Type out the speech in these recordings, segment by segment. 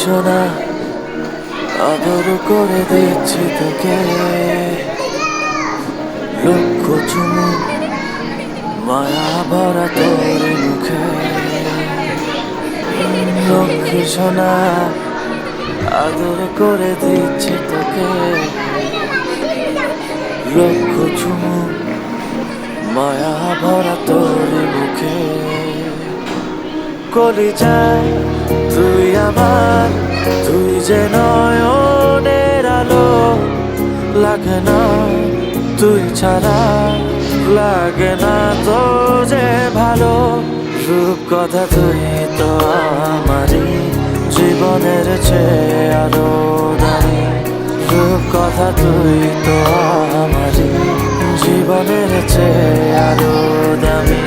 সোনা আদর করে দিচ্ছি তোকে, লক্ষ চুমু মায়া ভরা তোর মুখে। লক্ষ্মী সোনা আদর করে দিচ্ছি তোকে, লক্ষ চুমু মায়া ভরা তোর মুখে। কলিজায় তুই আমার, তুই যে নয়নের আলো, লাগে না তুই ছাড়া, লাগে না তো যে ভালো। রূপ কথা তুই তো আমারই জীবনের চেয়ে আরো দামি। রূপ কথা তুই তো আমারই জীবনের চেয়ে আরো দামি।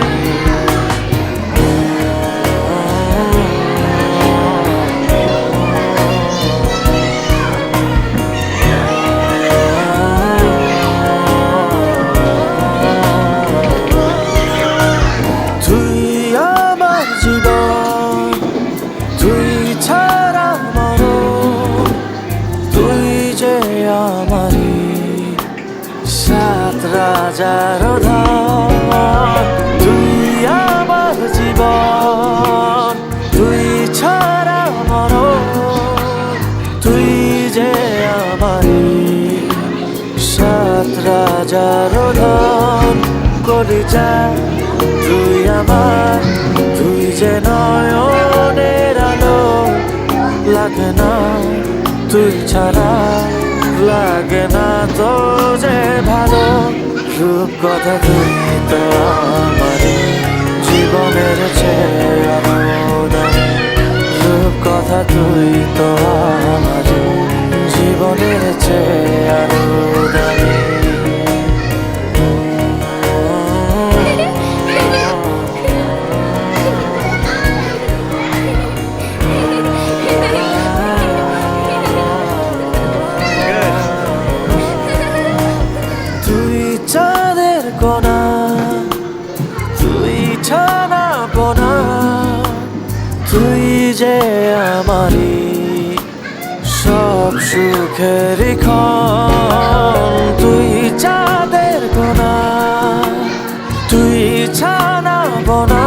রাজার ধন তুই আমার জীবন, তুই ছাড়া মরণ, তুই যে আমারই সাত রাজার ধন। কলিজা তুই আমার, তুই যে নয়নের আলো, লাগে না তুই ছাড়া, লাগে না তো যে ভালো। রূপ কথা তুই তো আমারই জীবনের চেয়ে আরো দামি। রূপ কথা তুই তো আমারই জীবনের চেয়ে আরো দামি। চাঁদের কোনা তুই ছানা পোনা, তুই যে আমারই সব সুখের ক্ষণ। তুই চাঁদের কোনা তুই ছানা পোনা,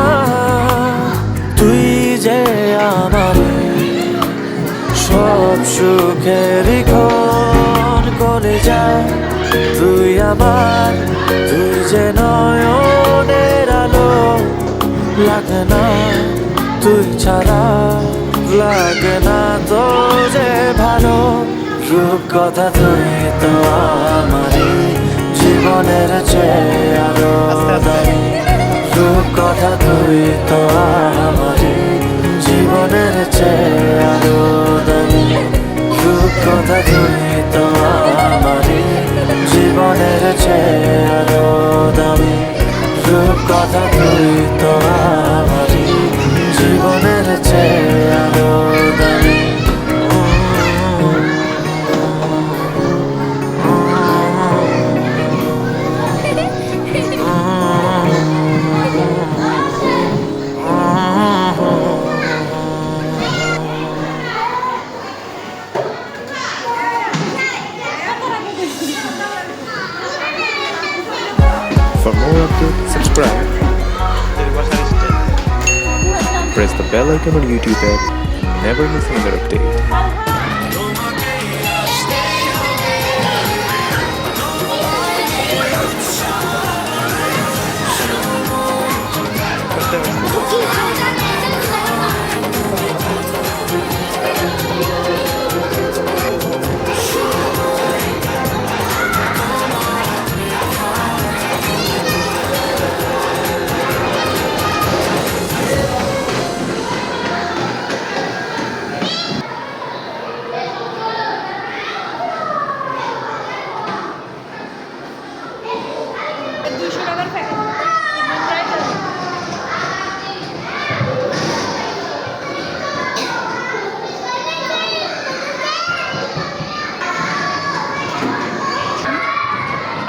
তুই যে আমারই সব সুখের ক্ষণ। কলিজা তুই আমার, তুই যে নয়নের আলো, লাগে না তুই ছাড়া, লাগে না তো যে ভালো। রূপ কথা তুই তো আমারই জীবনের চেয়ে আরো দামি। রূপ কথা তুই তো আমারই জীবনের চেয়ে আরো দামি। রূপ কথা তুই তো আমারই জীবনের চেয়ে আরো দামি। রূপ কথা তুই তো আমারই জীবনের চেয়ে আরো দামি। For more updates, subscribe. Press the bell icon on YouTube app. Never miss another update.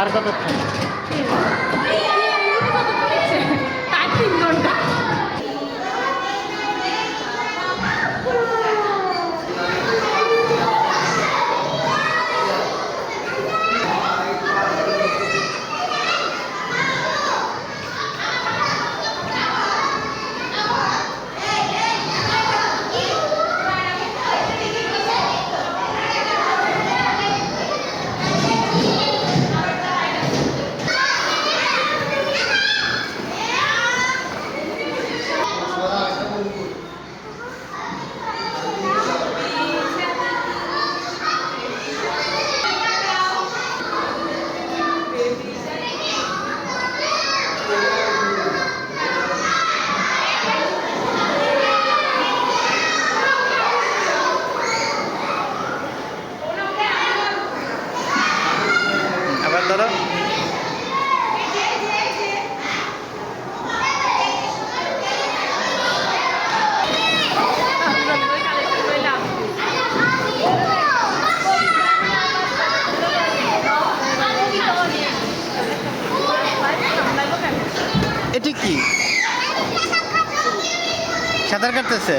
আর কত ধরো এটি কি সাঁতার কাটতেছে